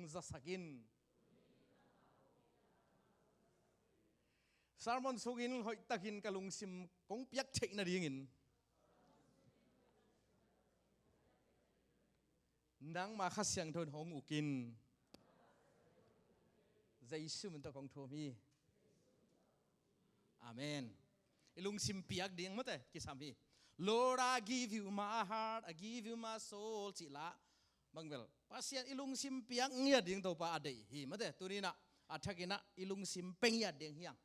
ong zasakin Sarmon sugin hoi takin kalung sim kong piak thei na dingin nang ma khasyang thon hong ukin Jaisu mun ta kong thomi Amen ilung sim piak ding mate kisami Lord I give you my heart I give you my soul chila bangwel pasian ilung sim piak ngia ding to pa adei hi mate turina athakina ilung sim pengya ding hiang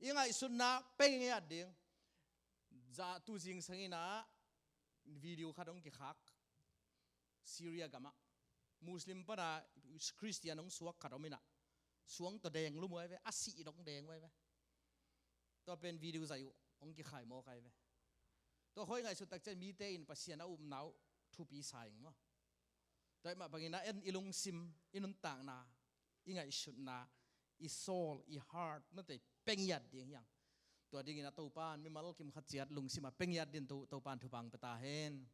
ingai sunna pengya ding za tu jing sangina video khadong ki khak Syria gama Muslim para Christian ong suak khadomina suang to deng lu moi ve asi dong deng mai ve to pen video zayu ong ki khai mo kai ve to hoi ngai su tak chen mi te in pasian na nau thu pi saing mo dai ma bangina en ilung sim inun tang na ingai sunna I soul I heart na te pengyat ding yang to ding ina to pan mi mal kim khachiat lung sima pengyat din to pan thu bang pata hen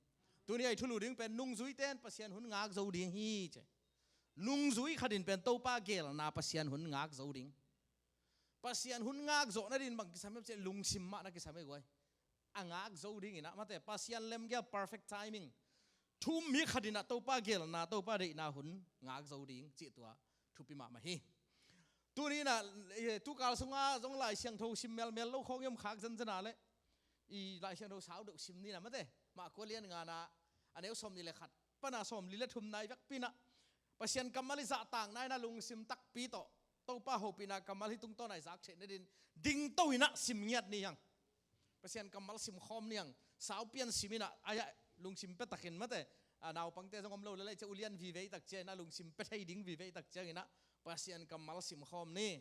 tu ni ai thulu ding pen nung zui ten pasian hun ngak zo ding hi che nung zui khadin pen to pa gel na pasian hun ngak zo ding pasian hun ngak zo na din bang kisame che lung sim ma na kisame goi angak zo ding ina mate pasian lem ge perfect timing thum mi khadina to pa gel na to pa de na hun ngak zo ding chi tua thu pi ma ma hi tu ni na tu kal sunga jong lai siang tho sim mel mel lo khong yam khak jan jana le I lai siang tho sao do sim ni na mate ma ko lian nga na aneu som ni le khat pana som li le thum nai vak pina pasian kamali za tang nai na lung sim tak pi to pa ho pina kamal hi tung to nai zak che ne din ding to ina sim ngiat ni yang pasian kamal sim khom ni yang sao pian simina aya lung sim pe takin mate naw pangte jong om lo le che ulian vi ve tak che na lung sim pe thai ding vi ve tak che ina pasian kamal sim khom ni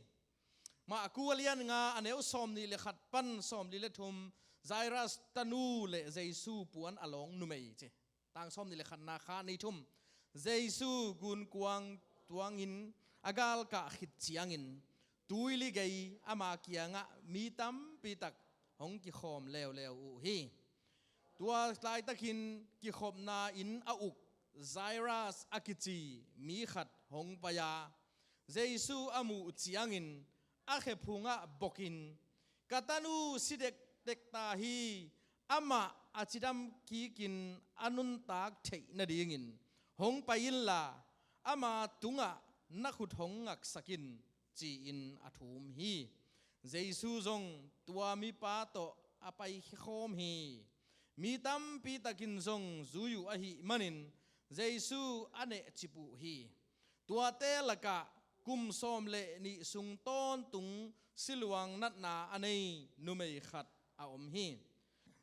ma ku alian nga aneu som ni le khat pan som li le thum Jairus tanu le Jesu puan along numei che tang som ni le khat na kha ni thum Jesu gun kuang tuangin agal ka khit chiangin tuili gei ama kianga mi tam pi tak hong ki khom lew u hi tua lai takin ki khom na in a uk Jairus akichi mi khat hong paya Jesu amu chiangin a khe phunga bokin katanu sidek tek ta hi ama achidam ki kin anun tak thei na dingin hong pain la ama tunga na khut hong ngak sakin chi in athum hi Jesu jong tua mi pa to apai khom hi mi tam pi takin jong zuyu a hi manin Jesu ane chipu hi tua te laka kum som le ni sung ton tung siluang nat na anei numei khat a om hi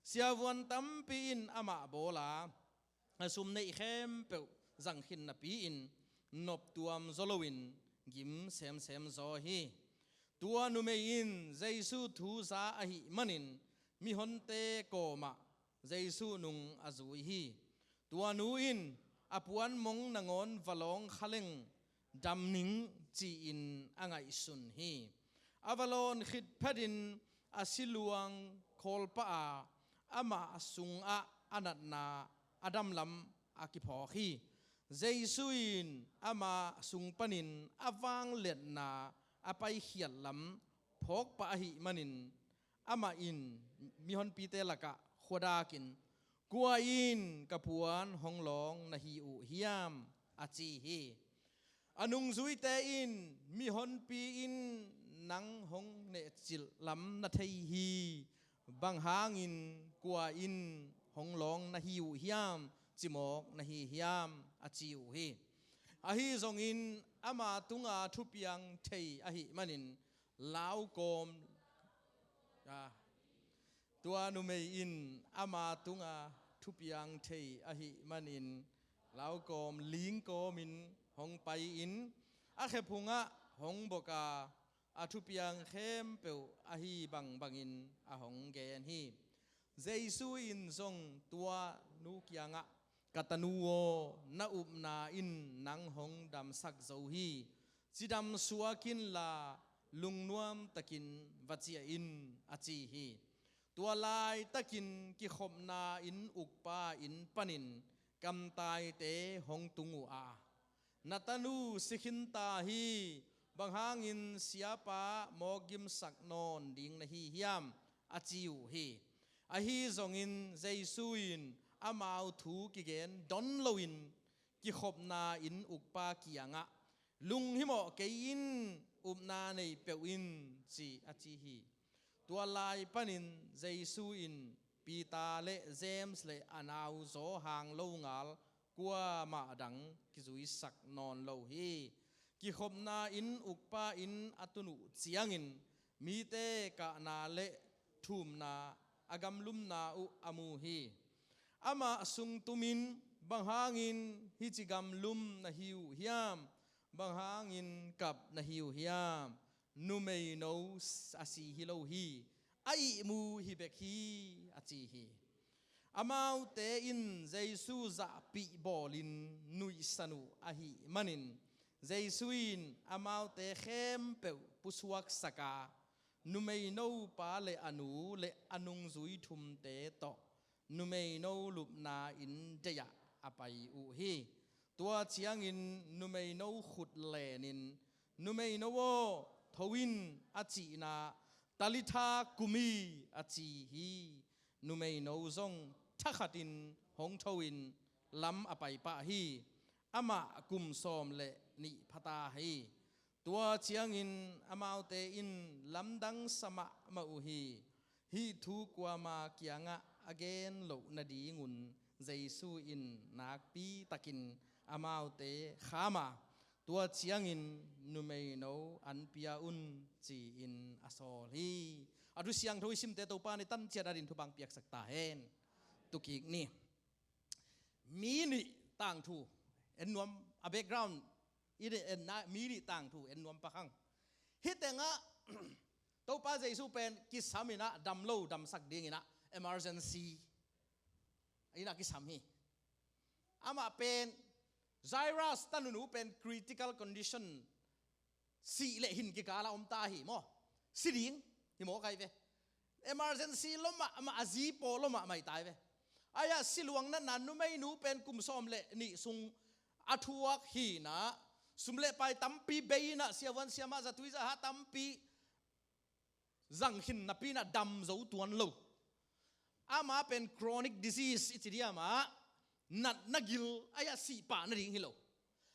siawan tam pi in ama bola asum nei khem pe jang khin na pi in nop tuam zolowin gim sem zo hi tua numei in Jesu thu za a hi manin mi honte ko ma Jesu nung azui hi tua nu in apuan mong nangon valong khaleng damning chi in angai sun hi avalon khit phadin asiluang kholpa ama sung a anat na adam lam akipho hi Jesuin ama sung panin awang let na apai khial lam phok pa hi manin ama in mihon pite laka khodakin kuain kapuan honglong na hi u hiam achi hi anung zui te in mi hon pi in nang hong ne chil lam na thei hi bang hangin kwa in hong long na hi u hiam chimok na hi hiam achiu hi ahi zong in ama tunga thupiang thei ahi manin lau kom tua nu mei in ama tunga thupiang thei ahi manin lau kom ling komin hong pai in a khe phunga hong boka a thupiang khem peu a hi bangin a hong gen hi Jesu in zong tua nu kianga katanuo na upna in nang hong dam sak zo hi chidam suakin la lungnuam takin vachia in achi hi tua lai takin ki khomna in ukpa in panin kam tai te hong tungu a นัตนูสิขินตาฮีบังหางอินเสียปาโมกิมสักนอนดิ่งนะฮีเฮียมอาจิวฮีอาฮีจงอินเจสุอินอามาวทูกิเกนดอนโลอินกิขบนาอินอุกปากิยังะลุงฮิโมเกอินอุบนาในเปียวอินจีอาจิฮีตัวลายปนินเจสุอินปีตาเลเจมส์เลอานาวโซหางโลงาลกัวมาดังกิจุยสักนอนโลฮีกิขบนาอินอุกปาอินอัตุนุเจียงอินมีเตกะนาเลทุมนาอากำลุมนาอุอามูฮีอามาสุงตุมินบังหางินฮิจิกำลุมนาฮิวฮิยามบังหางินกับนาฮิวฮิยามนุเมยโนอาซีฮิโลฮีไอมูฮิเบคีอาจีฮีอามาวเตอินเจสุซาปิบอลินนุยสนุอาฮีมันินเจสุอินอามาวเตเข้มเปวปุสวักสกานุเมยโนปาเลอนูเลอนุงซุยทุมเตโตนุเมยโนลุบนาอินเจยะอไปอุฮีตัวเชียงอินนุเมยโนขุดเลนินนุเมยโนโวทวินอาจีนาตาลิทากุมีอาจีฮีนุเมยโนซงทักขัดินหงทวินล้ำอไปปะฮีอามากุมซอมเลนิพตาฮีตัวเชียงอินอามาวเตอินลำดังสมะมาอุฮีฮีทุกวามาเกียงะอเกนโลนาดีงุนเจสุอินนักปีตะกินอามาวเตขามาตัวเชียงอินนุเมยโนอันเปียอุนจีอินอโซลีอดุเสียงทวิสิมเตโตปาในตั้นเจดารินทุบังเปียกสักตาเฮนตุกิกนี่มีนี่ต่างทูเอ็นนวมa backgroundอีเดนนะมีนี่ต่างทูเอ็นนวมปะคังฮิตเตงะโตปาเจสุเป็นกิสามินะดัมโลดัมสักดิ่งนะ emergency ไอ้นักกิสามีอามาเป็นไซรัสตันนูเป็น critical condition สีเลหินกิกาลาอมตาหิมอสิดิ่งหิมอใครเว emergency ลมมาอาจีโปลมไม่ตายเวอายะสิลวงนั้นนันนูไม่นูเป็นกุมซอมเลนี่ซุงอัทวกฮีนะสุมเลไปตัมปีเบยนะเสียวันเสียมาจะตุยจะหาตัมปีจังหินนับปีนะดำจะตัวนั้นโลอามาเป็น chronic disease อิจฉามานัดนักกิลอายะสีปะนั่นดิ่งฮิโล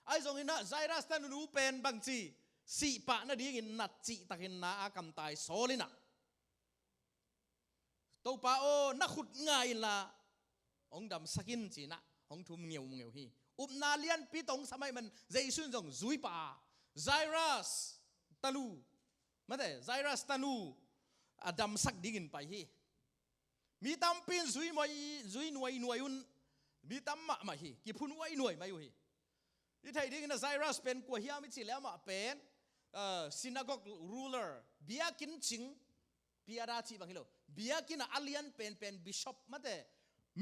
ไอ้ทรงหินะไซรัสตันนูเป็นบางจีสีปะนั่นดิ่งนัดจีตะกินนาอากำตายโซลินะตัวป้าโอนักขุดง่ายละองดำสกินจีนะองทุ่มเงียวฮีอุปนาเลียนปีตงสมัยมันเจสุนจงซุยป่าไซรัสตันูมาแต่ไซรัสตันูอดัมสักดิ่งไปฮีมีตำปีนซุยหน่วยอุนมีตำมาฮีกี่พุ่นไว้หน่วยมาอยู่ฮีที่ไทยดิ่งนะไซรัสเป็นกัวเฮียมิจิแล้วมาเป็นsynagogue ruler เบียกินจิงเบียราชีบางฮิโลเบียกินอาเลียนเป็นบิชอปมาแต่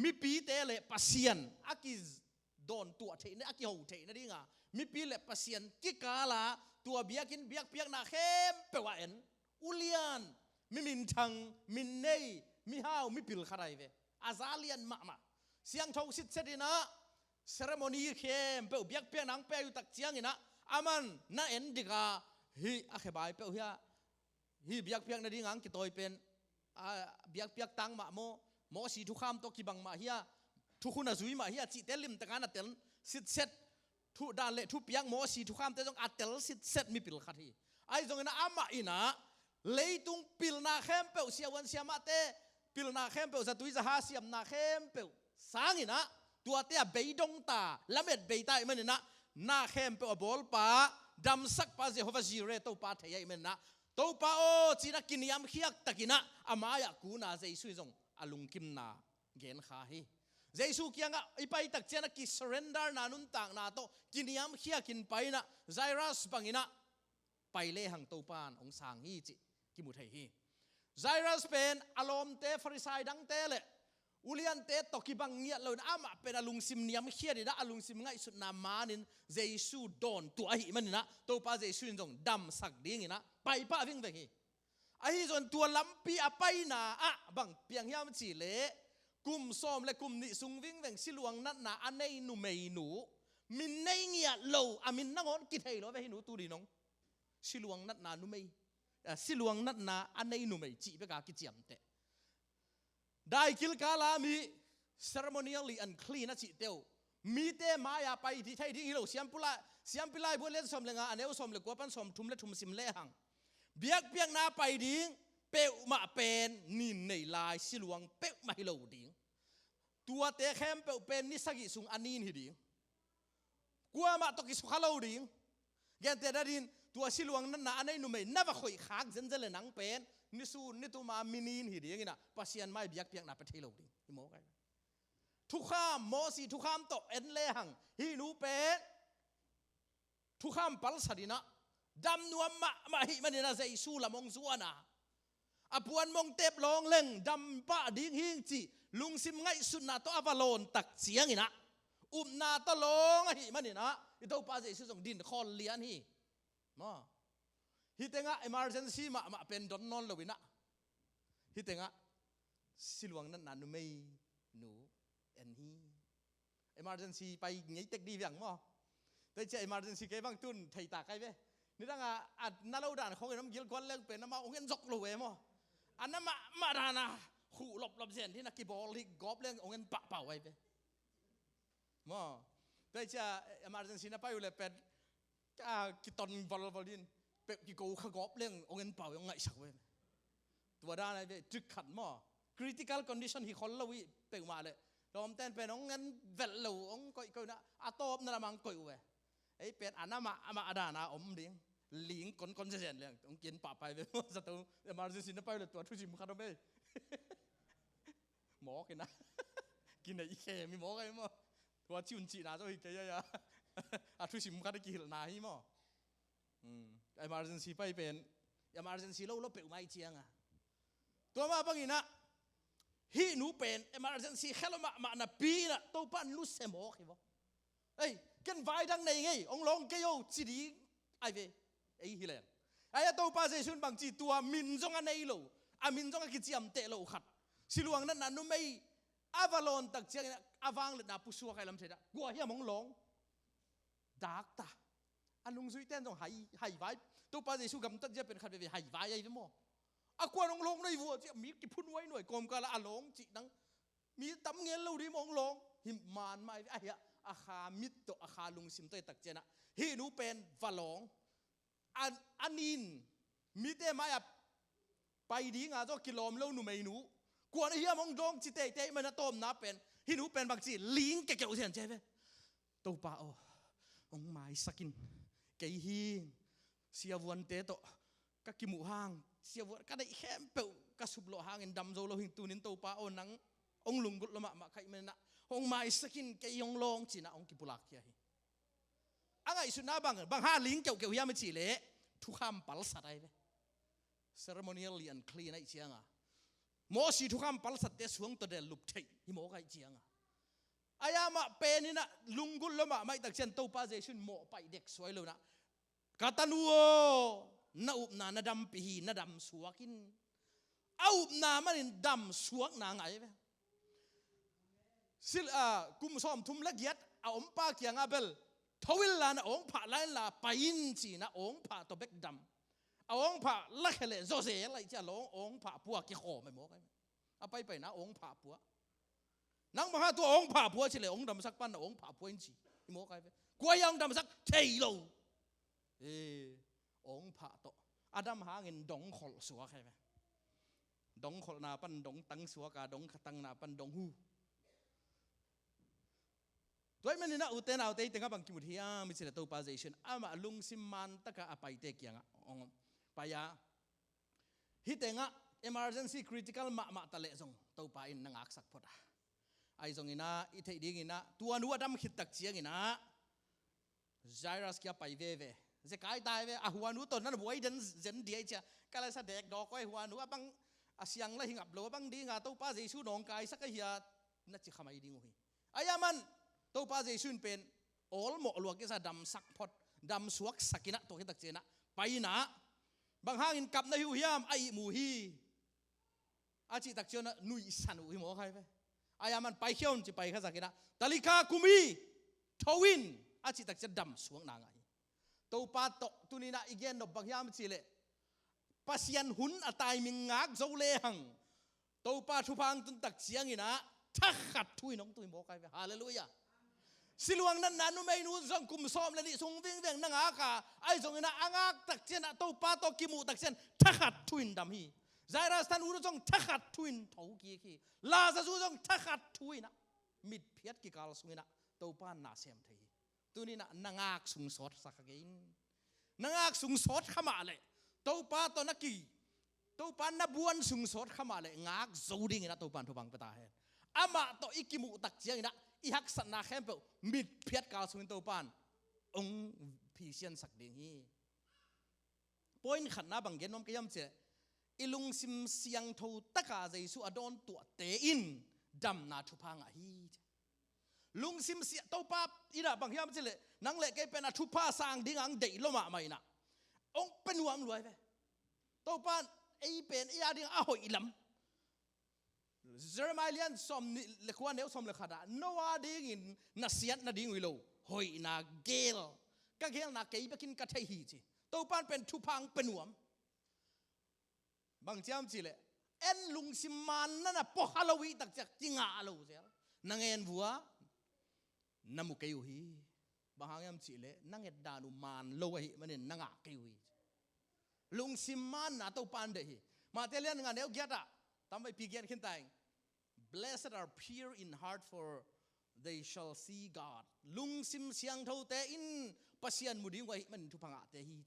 มีปีเตเลปัสยันอากิโดนตัวเทนอากิหูเทนนี่ไงมีปีเลปัสยันกิกาลาตัวเบียกินเบียกเปียกนาเข้มเปว่าเอ็นอุเลียนมีมินทังมินเนยมีห้าวมีปิลขารายเวอาซาเลียนมาเสียงทองสิทธิ์เสดินะเซเรโมนีเข้มเปเบียกเปียกนางเปียอยู่ตักเจียงนะอามันน่าเอ็นดิกาฮีอาเคบายเปเฮียฮีเบียกเปียกนั่นดิ่งกิโตยเป็นเบียกเปียกตังมาโมสีทุกข้ามตัวกีบังมาเฮียทุกคนอาจุยมาเฮียจีเตลิมตะการอัตเตลสิทธิ์เซตทุดานเละทุเปียงโมสีทุกข้ามแต่ต้องอัตเตลสิทธิ์เซตมีปิลขัดฮีไอ้ตรงนั้นอามาอินะเลยตุงปิลนาเข้มเปลเสียวันเสียมาเตปิลนาเข้มเปลจะตุยจะหาเสียมนาเข้มเปลสางอินะตัวเตะเบยดงตาละเม็ดเบยตาอิมันนะนาเข้มเปลบอลป้าดำสักป้าเจโฮวาจีเรตัวป้าเทียอิมันนะตัวป้าโอจีนักกินยามเขียกตะกินะอามาอยากกูน่าเจสุยจงอาลุงกิมนาเกณฑ์ขาฮีเจสุเกียงอ่ะไอไปตักเจนักกิ surrender นานุนต่างนาโตกินยามเขียกินไปนะไซรัสบังอินะไปเล่หังตัวปานองสางฮีจิกิมุทัยฮีไซรัสเป็นอารมณ์เตฟาริไซดังเตเลอุเลียนเตตกิบังเงียเลยอามาเป็นอาลุงซิมเนียมเขียดีนะอาลุงซิมง่ายสุดนามานินเจสุโดนตัวฮีมันนะตัวป้าเจสุนจงดำสักดิ่งนะไปป้าวิ่งไปฮีไอ้ส่วนตัวลำปีอไปนาอะบังเปียงเฮียมจีเละกุมซ้อมและกุมนิสุงวิ่งแหว่งสิลวงนัดนาอันในหนูไม่หนู มินในเงียโลอามินนางอนกิเทโลไปให้หนูตูดีน้องสิลวงนัดนานุไม่สิลวงนัดนาอันในหนูไม่จีไปกากิจยมเตได้กิลกาลามี ceremonially unclean นะจิเตวมีเตมายาไปที่ไทยที่ฮิโลเสียมปิลายบัวเล่นสมเลงอันเอวสมเลกัวปันสมทุมและทุมสิมเล่หังเบียกเปียกนาไปดิ้งเปวมาเป็นนินในลายสิลวงเปวมาฮิโลดิ้งตัวเตะเข้มเปวเป็นนิสกิสุงอันนี้หิดิ้งกัวมาตกิสุขเราดิ้งแกนเตะดิ้งตัวสิลวงนั้นนะอันนี้หนุ่มไม่นับว่าคอยขากเจนเจริญนังเป็นนิสูนิตุมามินินหิดิ้งนะปัสยันไม่เบียกเปียกนาไปเทโลดิ้งฮิโมกันทุกข้ามโมสีทุกข้ามโตเอ็นเลหังฮินูเป็นทุกข้ามปัลสดินะดำนัวมาหิมันนะเจสูละมงสวนะอภวนมงเต็บลองเล่งดำป้าดิ้งหิงจีลุงซิมไงสุนาโตอวาโลนตักเสียงนะนาตลงหิมันนะอิโตป้าเจสูส่งดินคอเลียนหิมาฮิเตงะ emergency มาเป็นดอนนอนเลยวินะฮิเตงะสิลวงนั้นนันไม่หนูเอ็นฮี emergency ไปไงเต็กดีอย่างมั้งแต่เจ้า emergency แกบางตุนไทยตาใครเว้นี่ตั้งอ่ะนั่นเราด่านของไอ้น้ำเกลือก้อนเล่งเป็นน้ำมาองเงินจกเลยเว้มั้งอันนั้นมาด่านะขู่หลบเสียนที่นักกีฬาลีกกอล์ฟเล่งองเงินปะเป่าไว้เว้มั้งแต่เจ้า emergency น่ะไปอยู่เลยเป็นกิตอนวอลเลย์บอลดินเป็ดกิโก้ขกอบเรื่ององเงินเป่ายังไงสักเว้ยตัวด้านไหนเว้ยจึกขัดมั้ง critical condition ที่คนเราวิเป็ดมาเลยรวมเต้นเป็นองเงินเวลลูองก้อยนะอาตบนั่นละมังก้อยเว้ยไอ้เป็ดอันนั้นมาด่านะอมดิ้งลิงคนเสียนเรื่ององกินปะไปเว้ยสัตว์เอมาร์เจนซีน่ะไปเลยตัวทุจิมขัดเอาไปหมอกินนะกินไอ้แค่มีหมอไงมั้งตัวชิวจีน่าจะอีกแค่ยาอาทุชิมขัดได้กี่นาทีมั้งemergency ไปเป็น emergency เราเปลี่ยนไม่เจียงอ่ะตัวมาบางทีนะฮีหนูเป็น emergency แค่เรามาหน้าปีน่ะตัวปั้นรู้เสมอกี่วะเอ้ยกันไว้ดังในไงองลงเกี่ยวจีดีไอ้เว้ยไอ้ฮิเลนไอ้ตัวป้าเจชุนบางจีตัวมินจงอันไหนโลอามินจงอันกิจยามเตะโลขัดสิลวงนั้นนั่นนุ่มไม่อาวาลอนตักเจียงอาวางเลยนะผู้ชัวใครลำเสด็จกัวเฮียมองลงดักตาอันลุงสุยเต้นต้องหายไว้ตัวป้าเจชูกำตัดจะเป็นขัดไปหายไว้ไอ้ทั้งหมดอะกวนองลงในวัวจะมีกี่พุ่นไว้หน่วยกรมกาละอาลงจีนังมีตำเงี้ยเราดีมองลงหิมมานไม่ไอ้เหี้ยอาคามิตโตอาคาลุงซิมเตยตักเจนะฮีนูเป็นฝรั่งอันนินมิเตมาอ่ะไปดีงาจ้ากิโลมเล่าหนูไม่หนูกวนไอ้เหี้ยมองลงจีเตะมันจะต้มน้าเป็นฮีนูเป็นบางจีลิงเกี่ยวเสียนเจ๊เว้ตัวป้าองไม้สกินเกี่ยฮีเสียวันเตะโตก็กิมูหางเสียวันก็ได้แค่เปล่าก็สุบโลหางเงินดำโจโลหิงตูนินตัวป้านังองลุงกุลมาใครมันนะองไม้สกินเกี่ยองลงจีนะองกิปุลักเกี่ยฮีอะไรสุดน่าบางห้าลิงเกี่ยวเฮียไม่จีเละทุกคำปัลสัตย์ไอ้เว้ ceremonially unclean ไอ้เจียงอ่ะโมสีทุกคำปัลสัตย์เตะสวงตัวเดลุบเทยฮิโมกไอ้เจียงอ่ะอายามาเป็นนี่นะลุงกุลมาไม่ตักเชนตัวป้าเจชุนโมไปเด็กสวยเลยนะกาตานัวน่าอุบนาดำปีน่าดำสวกินเอาอุบนามันดำสวกนางไงเว้สิลกุมซ้อมทุ่มละเกียดเอาอมป้าเกียงอาเบลทวิลลานะองผ่าไล่ลาไปอินจีนะองผ่าตัวเบกดำเอาองผ่าละเคเลโซเซอะไรจะลงองผ่าปัวกี่ขอไม่หมดกันเอาไปนะองผ่าปัวนังมาหาตัวองผ่าปัวเฉลยองดำสักปั้นองผ่าปัวอินจีไม่หมดกันกวยองดำสักเทโลองผ่าโตอาดัมหาเงินดงขลสัวใครไหมดงขลนาปั้นดงตังสัวกาดงขตังนาปั้นดงหูด้วยมันนี่นะอุเทนเอาเตยเต็งกับบางกิมุทีอามิเสด็จตัวป้าเจชันอามาลุงซิมมันตะกะอาไปเตกียงอ่ะองไปยาฮิตเองอ่ะ emergency critical มาตะเลซงตัวป้าอินนังอักสักพอดไอ้ซงอินะอิเทดีกินะตัวนัวดำขิดตักเชียงอินะไซรัสกี้ไปเว่จะกายตายเว่หัวนูตอนนั้นบวยเดินเดียจ้ะก็เลยแสดงดอกไว้หัวนูบังเสียงเลยหิงับโลบังดีงาตัวป้าเจชูนองกายสักเฮียนัดจิขมายดิ้งหุยอายามันตัวป้าเจชุนเป็นโอลหมอลวกก็จะดำสักพอดดำสวกสักินะตัวที่ตักเจนะไปนะบางห้างอินกับในหิวยามไอหมูฮีอาจิตักเจนะนุยสันหุยหมอใครไปอายามันไปเขี้ยวจะไปข้าสักินะตาลิกาคุมีทวิน อาจิตักจะดำสวงนางไงตัวปาโตตุนีน่ะอีกอย่างนบบางยามสิเลปัสยันหุนอตายมิงงักโจเลหังตัวปาทุพังตุนตักเสียงอีนะทักขัดทุยน้องตุยบอกไงฮาเลลูยาสิลวงนั้นนุไม่นู้จงกุมซ้อมเลยนี่ทรงเวียงนังอากาไอ้ทรงอีนะอ่างตักเสียนะตัวปาโตกิมูตักเสียนทักขัดทุยดำฮีใจราสตันอุจงทักขัดทุยเท่ากี้ขี้ลาซาจูจงทักขัดทุยนะมิดเพียดกิกาลสุยนะตัวปานนาเสียมทีตัวนี้นะนังอักสุงสดสักกินนังอักสุงสดขมาเลยตัวปาตัวนักกีตัวปานนับวนสุงสดขมาเลยงักโจดิ้งนะตัวปานทุบังเปตาเฮอามาตัวอิกิมุตักเจียงนะอีฮักสันนาเข้มเปล่ามิดเพียดกาลสุยตัวปานองพิเศษสักดิ้งฮีพอยน์ขันน้าบังเกนน้อมกยำเจอิลุงซิมเสียงทูตะกาใจสุอดอนตัวเตอินดำนาทุพังอ่ะฮีลุงซิมเสียตัวป้าอีน่ะบางทีมันจะเลยนังเล็กแกเป็นอาทุพาสร้างดิ้งอังเดย์ลมาไม่น่ะองเป็นหัวมันรวยไปตัวป้าไอเป็นไอ้ยาดิ้งอ้าวอีลำเจอร์มาเลียนสมเล็กวันเดียวสมเล็กขนาดโนวาดิ้งอินนัสเซียนนัดดิ้งวิโลหอยนาเกลก็เกลนาเกย์ไปกินกระเทยฮีจีตัวป้าเป็นทุพังเป็นหัวบางทีมันจะเลยเอ็นลุงซิมมันนั่นน่ะพอฮาโลวีตักจากจิงอาโลเซลนังเอ็นวัวน้ำมุกอยู่ฮีบางอย่างสิเลนั่งเอ็ดดานุมานโลหิมันเนี่ยนั่งอักอยู่ฮีลุงซิมมันน่ะตัวปันเดฮีมาเตลียนงานเดียวเกียรติทำไปปีเกียรติขึ้นแต่ง Blessed are pure in heart for they shall see God ลุงซิมเสียงเท่าแต่อินปัสยันมุดีไว้มันทุพังอาเตฮี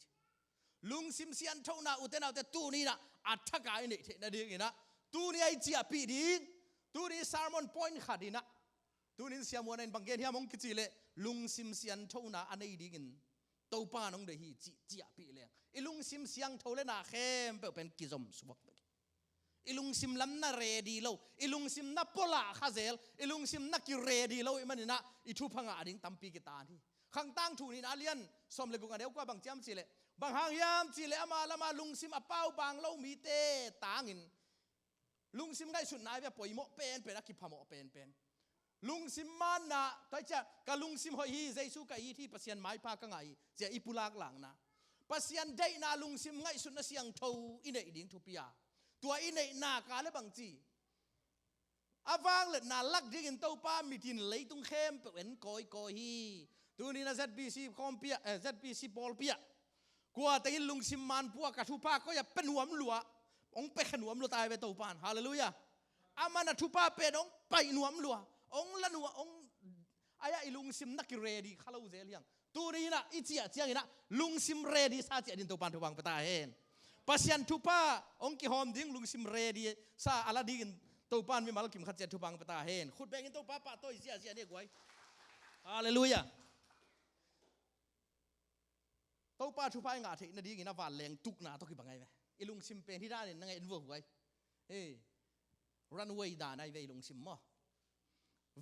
ลุงซิมเสียงเท่าน่ะอุตนาแต่ตู้นี้น่ะอัฐกายนี่เทนดีนะตู้นี้ไอเจียปีดีตู้นี้ซาร์มอนพอยน์ขัดดีนะตัวนี้เสียมวนในบางเกณฑ์ที่มองคิดสิเลยลุงซิมเสียงเท่าน่ะอันนี้ดีกินตัวป้าน้องเดฮีจีอาปีเลยอีลุงซิมเสียงเท่าเลยน่ะเข้มเป็นกิจมสวกอีลุงซิมลำน่ะเรดีแล้วอีลุงซิมน่ะปลาข้าเซลอีลุงซิมน่ะกิเรดีแล้วมันนี่นะอีทุพังอาดิ้งตั้มปีกิตาที่ข้างตั้งถูนี่นะเลียนสมเลยกูกันเดียวกว่าบางเจ้าสิเลยบางหางยามสิเลยอามาละมาลุงซิมอาเป้าบางเล่ามีเตตางินลุงซิมได้สุดนายแบบปล่อยโมเป็นนักกิพโมเป็นลุงซิมมันนะตัวเจ้ากับลุงซิมหอยฮีใจสู้กับอีที่ปัสยันไม้พากังไงเจ้าอีปุลากหลังนะปัสยันได้นาลุงซิมไงสุดนะเสียงเท่าอินเดียดิ้งทุปียตัวอินเดียนากาเลบังจีอาวางเลยนาลักดิ้งเต้าป้ามีทินเลยตุงเข้มเป็นกอยฮีตัวนี้นะ ZBC คอมเปียZBC บอลเปียกว่าแต่ลุงซิมมันพวกกระทุป้าก็อย่าเป็นหัวมลัวองไปขนวมลัวตายไปเต้าป้านฮาเลลูยาอามันนะทุป้าเป็นองไปหนวมลัวองละนัวองอายะลุงซิมนักเรดีข้าเราเจริญตัวนี้นะอิจิอาเจียงนะลุงซิมเรดีซาเจียดินตัวปานทุบังปตาเห็นปัสยันทุป้าองกิฮอมดิ้งลุงซิมเรดีซาอาลาดินตัวปานมีมาลกิมขัดเจียทุบังปตาเห็นขุดแบงตัวป้าป้าตัวอิจิอาเจียเนี่ยกวยฮาเลลูยาตัวป้าทุป้างาเทนดีกินนะวันแรงตุกนาตัวกี่บังไงไหมไอลุงซิมเป็นที่ได้เนี่ยนั่งไงอินวัวไว้รันเวย์ด่าในเวลุงซิมมั้ง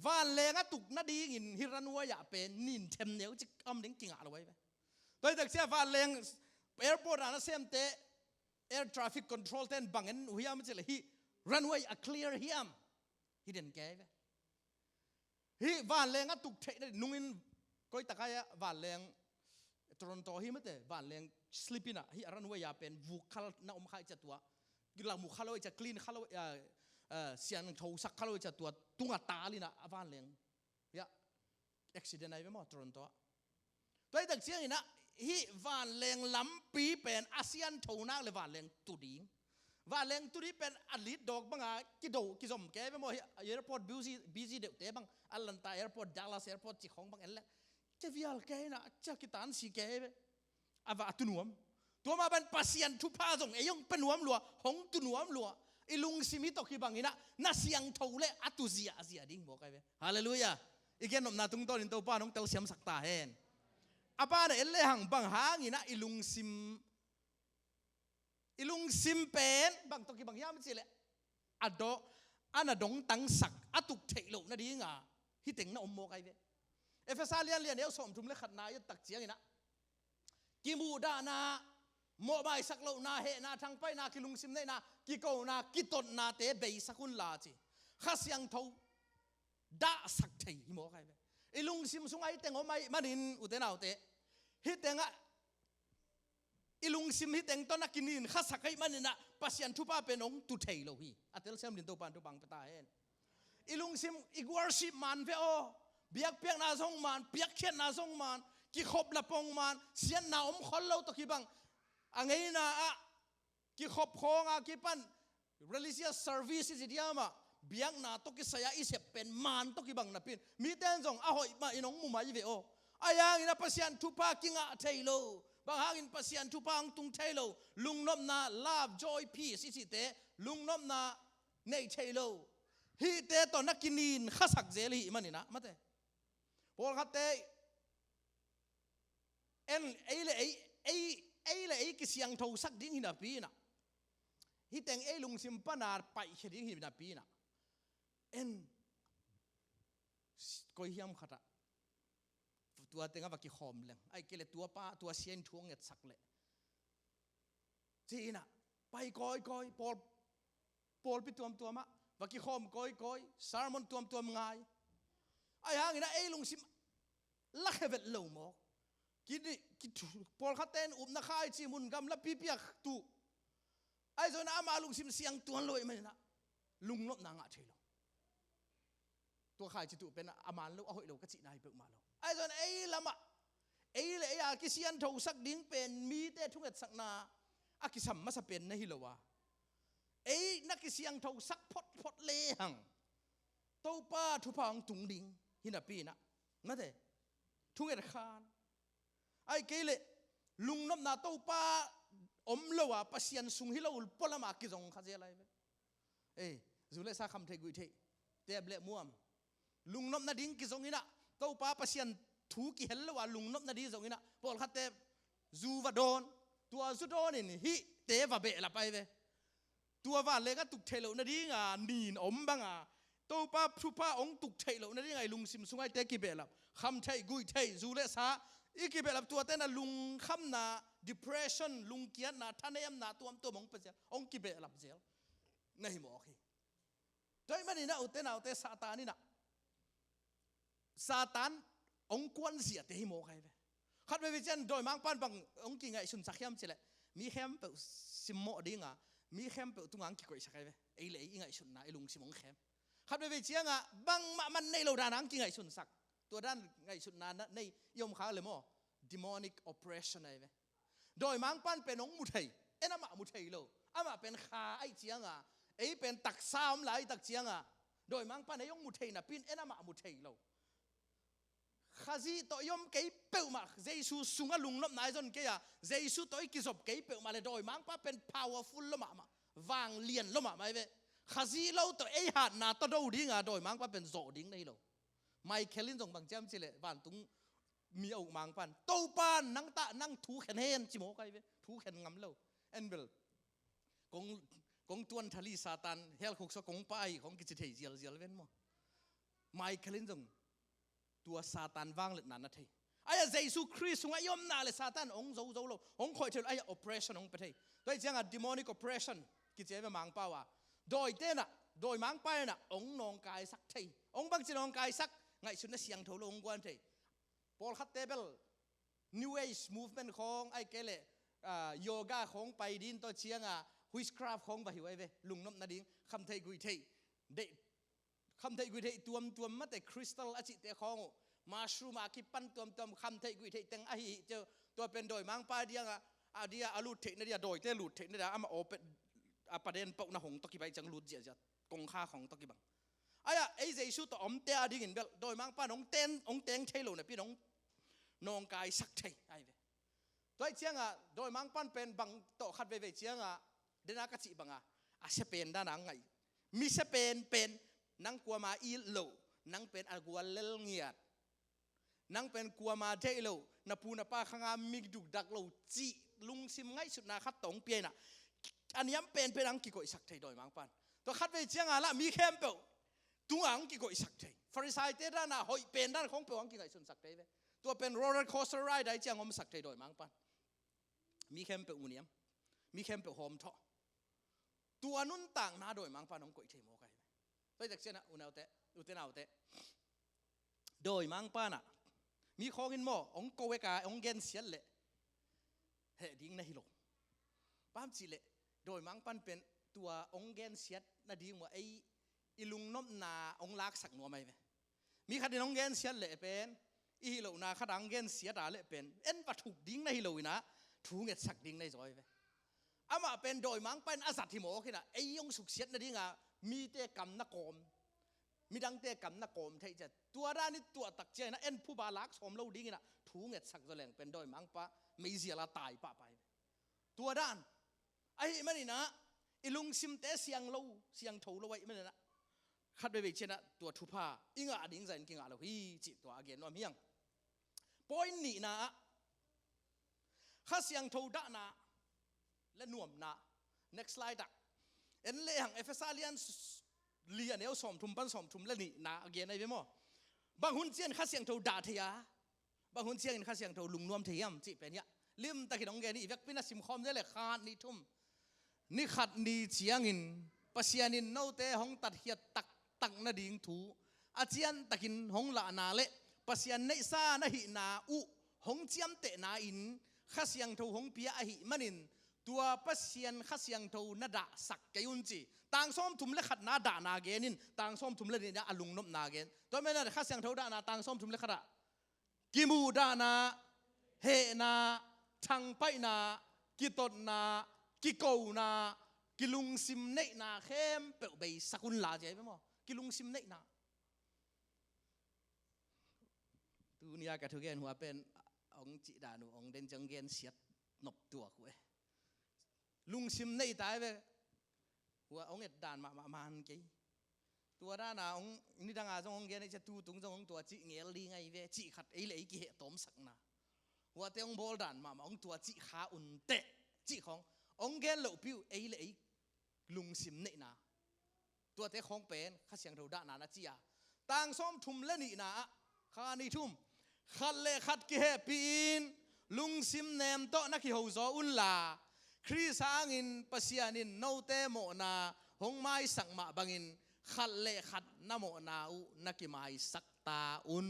วันแรงตุกนาดีกินฮิรันวายะเป็นนินเทมเนียวจะอ้อมดิ้งกิ่งอะไรไว้ไหมตัวจากเสียวันแรงแอร์พอร์ตอันนั้นเซมเตะแอร์ทราฟิกคอนโทรลเต้นบังเงินหัวมันจะเลยฮิรันวายะเคลียร์ฮิมฮิเดนแก่ไหมฮิวันแรงตุกเทนนุ่งก็ตะกายวันแรงตรอนโตฮิมเตะวันแรงสลิปน่ะฮิรันวายะเป็นวุกขลน่าอมขายจัตัวกิลามุขลอยจะคลีนขลอยเสียงโทสักขลอยจะตัวตุงตาลินะวันแรงยะอุบิเหตุอะไรไม่หมดตรอนโตตัวจากเสียงนี่นะฮิวันแรงล้ำปีเป็นอาเซียนโทนักเลยวันแรงตุดีวันแรงตุดีเป็นอลิตดอกบังอ่ะกิโดกิจมแกไม่หมดแอร์พอร์ตbusyเด็กเตะบังอัลลันตาแอร์พอร์ตดัลลัสแอร์พอร์ตจิของบังเอ็นแล้วจะวิลแกนะจะกิตานสีแกไปอาวะตุนวมตัวมาเป็นปัสยันทุพาส่งไอ้ยงเป็นหนวมลัวหงตุนวมลัวไอ้ลุงซิมิตกิบังนี่นะน่าเสียงเท่าเล่อัตุเสียดิ้งบอกไอ้เว้ฮาเลลูยาอีกแค่นมนาตุงต้นอินโตป้าน้องเตลเสียมสักตาเห็นอาป้าเนี่ยเอเลหังบังหางนี่นะไอ้ลุงซิมเป็นบางตกิบังยามสิเลยอดออันน่ะดงตังสักอตุกเทโลนะดิ้งอ่ะฮิเต็งนะอมโมกไอ้เว้เอฟเอสาเลียนเนี่ยสมทุมเลขัดนายตักเสียงนี่นะกิมูดานาโมบายสักโลนาเฮนาทางไปนากิลุงซิมเนนากิโกนากิตนนาเตเบยสักุนลาจีข้าเสียงเท่าด่าสักทีโมกไอ้เว้ไอ ilung sim sungai teng omai manin utenau te hitenga ilung sim hiteng to nakinin khasakai manina pasian thupa penong tu thailo hi atel sem din to pan to bang pata hen ilung sim igworship man ve o biak piak na song man piak khet na song man ki khop la pong man sian na om khol lo to ki bang angai na a ki khop khonga ki pan religious services idiama biak na to ki saya isep pen man to ki bang na pin mi ten jong a hoi ma inong mu mai ve o ayang ina pasian thupa kinga thailo bang hangin pasian thupang tung thailo lungnop na love joy peace isite lungnop na nei thailo hi te to nakinin khasak zeli manina mate pol khatte en ei ki siang tho sak ding hina pi na hi teng ei lung sim panar pai kheding hina pi na en koi hiam khata tua tenga ba ki khom leng ai kele tua pa tua sien thuang et sak le china pai koi pol pi tuam ma ba ki khom koi sermon tuam ngai ai hang ina ei lung sim la khevet lo mo ki pol khaten na khai chi mun gam la pi piak tu ai zona ama lung sim siang tuan loi mai na lung nop na nga thelo tua khai chi tu pen aman lo a hoi lo ka chi nai pe ma lo ai zona ei lama ei le ya ki sian tho sak ding pen mi te thunget sak na a ki sam ma sa pen na hi lo wa ei na ki siang tho sak phot le hang to pa thu phang tung ding hina pi na na te thunget khan ai ke le lung nop na to pa om lo wa pasian sung hi lo ul polama ki jong kha je lai e zule sa kham thei gui thei te ble muam lung nop na ding ki jong ina to pa pasian thu ki hel lo wa lung nop na di jong ina pol khatte zu va don tua zu don in hi te va be la pai ve tua va le ga tuk thelo na di nga nin om banga to pa thu pa ong tuk thelo na di ngai lung sim sungai te ki be la kham thei gui thei zule sa ikibel ap tua tena lung kham na depression lung kian na thanem na tuam to mong pajel ong kibel ap zel nahi mo khi toy mani na uten autte satan ong kwan zia te hi mo khai ve khat ve chen doi mang pan bang ong ki ngai sun sakhiam chile mi khem pe simmo dinga mi khem pe tungang ki koi sakai ve ei le i ngai sun na ilung simong khem khat ve chianga bang ma man nei lo danang ki ngai sun sakตัวด้านไงสุดนานนะในยมค้าเลยมั้ง demonic oppression ไอ้เว้ยโดยมังปั้นเป็นองมุทัยเอ็นมามุทัยโลอามาเป็นขาไอ้เจียงอ่ะไอ้เป็นตักซ้ำหลายตักเจียงอ่ะโดยมังปั้นไอ้ยงมุทัยน่ะปินเอ็นมามุทัยโลข้าซีตัวยมเกยเปิลมาเจสุสุงลุงล้มนายจนเกยเจสุตัวอีกจบเกยเปิลมาเลยโดยมังปั้นเป็น powerful ล้มมาวางเลียนล้มมาไอ้เว้ยข้าซีเราตัวไอ้หัดนาตัวดูดิ้งอ่ะโดยมังปั้นเป็นโจดิ้งได้โลไม่เคลินจงบางแจมสิเลยบ้านตุงมีเอามังปันโตปานนั่งตะนั่งถูแขนเฮนจิโมไกเวถูแขนงำเล่าเอ็นเบลกงตวนทะลีซาตันเฮลคุกสกงไปของกิจเทเจียลเว้นมั้งไม่เคลินจงตัวซาตันวางเล็ดนันนะเทไอ้เจสุคริสต์งยมนาเลยซาตันองโจโลองคอยเทไอ้ oppression องไปเทโดยเจ้าง demonic oppression กิจเวมังเป้าว่าโดยเต้น่ะโดยมังไปน่ะองนองกายสักเทองบางจีนองกายสักไงสุดน่ะเสียงโถลงกวนเทพอลคัตเตเบิล New Age movement ของไอ้เกลโยกาของไปดินตัวเชียงwitchcraft ของไปหิวไอ้เวลุงน้ำนาดิงคำไทยกุยเทเดคำไทยกุยเทตัวมาแต่คริสตัลอาจิเตของมาชูมาคิปันตัวคำไทยกุยเทแต่งไอ้เจ้าตัวเป็นโดยมังป้าเดียงเดียอาลูดเทนเดียโดยเตลูดเทนเดียอามาโอเป็นประเด็นปกนะหงตะกี้ไปจังลูดเจียกงค่าของตะกี้บังไอ้เจสุตัวอมเตอดิ่งเบลโดยมังป้าน้องเต็งเทโลเนี่ยพี่น้องกายสักเทไอ้เวตัวเชียงโดยมังป้าเป็นบังโตขัดเวเชียงเดนักจิบังเสเปนด้านนังไงมีเสเปนเป็นนังกัวมาอีโลนังเป็นอัลกัวเลลเงียดนังเป็นกัวมาเทโลนับปูนับป้าข้างมิกดุกดักโลจีลุงซิมไงสุดนาคัดตงเปียน่ะอันนี้เป็นนังกิโกอิสักเทโดยมังป้าตัวขัดเวเชียงละมีเข้มเปตุงอังกิโกอิสักเทฟาริสายเตด้านหอยเป็นด้านของเปอังกิไงสุนสักเทเวตัวเป็นโรลเลอร์โคสเตอร์ไรด์ได้เจียงอมสักเทโดยมังปันมีเข้มเปอุเนียมมีเข้มเปโฮมท่อตัวนุ่นต่างนาโดยมังปันของกุยเทโมไกไปจากเช่นอุณเอาเตอุเตนเอาเต โดยมังป้าน่ะมีของอินหม้อองโกเวกาองเกนเสียนแหละเฮดิ้งนะฮิโลป้ามจิเลโดยมังปันเป็นตัวองเกนเสียนะดิ้งว่าไออิลุงนบนาองลักสักหนัวไหมมีขัดองเกนเสียนแหละเป็นอีฮิโลนาขัดองเกนเสียดาแหละเป็นเอ็นปะถูกดิ้งนะฮิโลนะถูกเงสักดิ้งในจอยไปอามาเป็นโดยมังเป็นอาสัตที่หมอขึ้นนะไอยงสุกเสียนะดิ้งอ่ะมีเตกำนักกอมมีดังเตกำนักกอมที่จะตัวด้านนี้ตัวตักเจนะเอ็นผู้บาลักสมเราดิ้งนะถูกเงสักแสดงเป็นโดยมังปะไม่เสียละตายปะไปตัวด้านไอ้มันนี่นะอิลุงซิมเตเสียงเราเสียงถูเราไว้มันนะขัดไปเช่นนะตัวทุพาอิงอาดิ้งใจกิงอาเราฮีจิตัวอาเกนว่ามียังปอยนี่นะข้าเสียงถูด้านนะและหน่วมนะ next slide อ่ะเอ็นเลี้ยงเอเฟซัสเลียนเลียนเอวสมทุมปันสมทุมและนี่นะอาเกนไอ้เบี้ยมั้งบางหุ่นเจียนข้าเสียงถูด่าเทียบางหุ่นเจียนข้าเสียงถูลุงนวมเทียมจิเป็นเนี่ยลิมตะกิดองเกนี่วักพินาสิมคอมได้เลยขาดนี่ทุ่มนี่ขัดนี่เจียงินปัสยานินโนเตหงตัดเหียตักตักนาดิ่งถูอาเจียนตะกินหงละนาเละปัสยานในซานาหินาอุหงเจียมเตนาอินข้าเสียงถูหงเปียอหิมันินตัวปัสยานข้าเสียงถูนาดาสักกยุนจีต่างส้มทุ่มเล็ขัดนาดานาเกนินต่างส้มทุ่มเล็นี่นะอลุงนบนาเกนตัวไม่นั่นข้าเสียงถูดานาต่างส้มทุ่มเล็ขัดกิมูดานาเฮนาชังไปนากิตนนากิโกนากิลุงซิมเนนาเข้มเปิดใบสกุลลาใจไหมมั้งกิลุงซิมเนนาตัวนี้ก็ทุกอย่างหัวเป็นองจิดานุองเดนจังเกนเสียดนบตัวกูลุงซิมเนตายไปหัวองเอ็ดด่านมาอันกี้ตัวด้านน่ะองนี่ดังอาจองเกนจะตูตุงจงตัวจิเงลีไงเวจิขัดไอ้เลยกี่เหตุต้มสักนาหัวเตองบอลดันมาองตัวจิขาอุ่นเตะจิขององเกนเหลวผิวไอ้เลยลุงซิมเนนาตัวเตะของเป็นข้าเสียงเท่าด้านนาจิอาต่างส้มทุ่มเล่นี่นะข้านี่ทุ่มขัดเล่ขัดกี่เหปีนลุงซิมเนมโตนักขี้หัวจออุ่นลาคริสางินปัสยานินโนเตโมนาหงไม้สังมาบังอินขัดเล่ขัดน้ำโมนาอุนักขี้ไม้สักตาอุ่น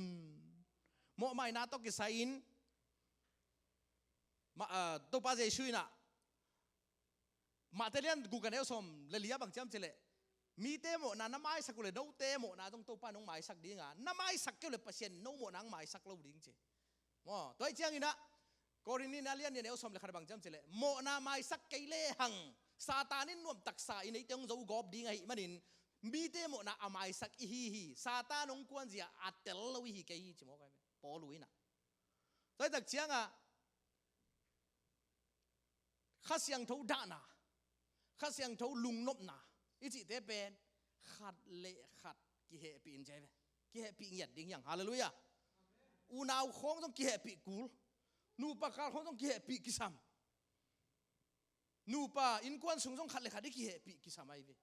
โมไม้นาตกิสาอินมาตัวป้าเจช่วยนะมาเตลียนกูกันเอลสมเลลียบางจำเจเลมีเตโมนาน้ำไม้สักเลยโนเตโมนาต้องตัวป้าน้องไม้สักดีงาน้ำไม้สักเกี่ยวเลยเปอร์เซ็นต์โนโมนังไม้สักเราดิ้งเจอ๋อตัวไอ้เจ้านี่นะกรณีนาเลียนเนี่ยเอลสมเลยขัดบางจำเจเลโมนาไม้สักเกเลหังซาตานินนวมตักษาอินไอเตงจะกอบดิ้งไอ้มันนินมีเตโมนาไม้สักอีฮีซาตานงกวนเสียอัตเตลเราอีฮีเกย์จิโมกันปอลุยนะตัวไอ้ตักเชียงอ่ะข้าเสียงเท่าด่านาข้าเสียงเท่าลุงนบนาอิจิเตเป็นขัดเละขัดกิเหปีนใจไหมกิเหปีเหยียดดิ่งอย่างฮาเลลูยาอูนาวโค้งต้องกิเหปีกูนูปากาโค้งต้องกิเหปีกิซัมนูปาอินควันสูงต้องขัดเละขัดได้กิเหปีกิซัมไอ้เว้ย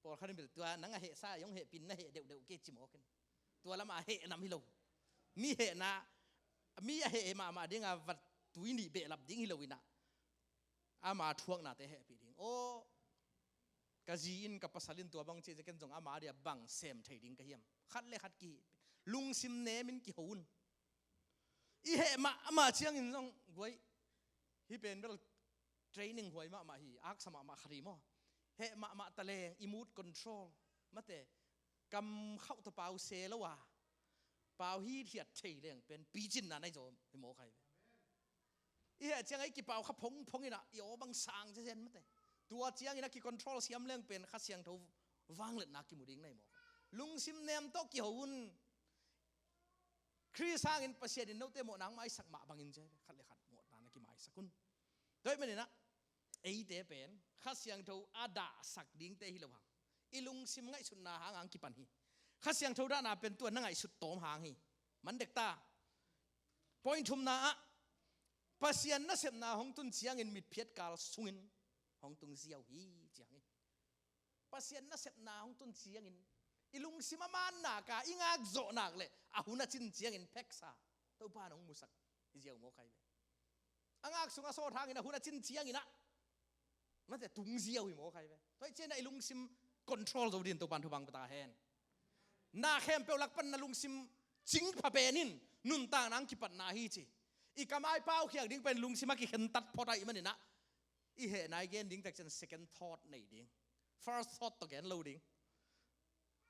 พอขัดเป็นตัวนังเหซ่ายงเหปินนะเหเดวเกจิโมกันตัวละมาเหนำฮิโลมีเหนะมีเหมาดิ่งอ่ะวัดตุยนี่เบลับดิ่งฮิโลวินะอามาทวงนาเตะปีดิ้งโอ้กะจีอินกับภาษาลินตัวบางเจจะกันจงอามาเดียบังเซมไทยดิ้งกะเฮียมขัดเลยขัดกี่ลุงซิมเนมินกี่หุ่นอีเหมาเชียงอินจงไว้ที่เป็นเรื่องเทรนนิ่งหวยมาฮีอักสมาขรีมอเหมาตะเลงอิมูดคอนโทรลมาเตะกำเข้าตัวเปล่าเซแล้วว่าเปล่าฮีเทียดเทยเรื่องเป็นปีจินนะในโจมให้หมอใครอีเจียงไอ้กี่เป่าขับพงอีน่ะอีโอบางสางจะเช่นมั้ยแต่ตัวเจียงอีน่ะกี่คอนโทรลเสียมเรื่องเป็นข้าเสียงทูวางเล็ดนักกี่มุดิ้งในหมอกลุงซิมเนมโตกี่หุ่นคริสางอินปัสเซียดินโนเตโมนังไม้สักมาบางอินเจขัดเลยขัดหมดนักกี่ไม้สักคนโดยไม่เนี่ยนะไอ้เตเป็นข้าเสียงทูอาดาสักดิ้งเตฮิลวังอีลุงซิมไงสุดนาหางกี่ปันฮีข้าเสียงทูด้านนาเป็นตัวนั่งไงสุดโตมหางฮีมันเด็กตาพอยทุ่มนาปัสยันนัสเซมนาหงตุนเสียงอินมิดเพียดกาลสุงินหงตุนเสียวฮีเจียงปัสยันนัสเซมนาหงตุนเสียงอินอิลุงซิมามานนากาอิงากโจนักเลยอาหุนัจินเสียงอินเพ็กซาตัวป้าหงมุสักอิเจียวโมใครเลยอังากสุงอาโซทางอินอาหุนัจินเสียงอินะมันแต่ตุงเสียวอิโมใครเลยตัวเจนอิลุงซิมคอนโทรลตัวดินตัวปันทุบังปตาแฮนนาเข้มเปลลักปันนาลุงซิม จิงพะเปนินนุนตานังกิปันนาฮีจิอีกำไอเป้าเขียกดิ้งเป็นลุงสิมากิเห็นตัดพอได้มันนี่นะอีเหนายเกนดิ้งแต่เช่น second thought ในดิ้ง first thought ตัวแกนเราดิ้ง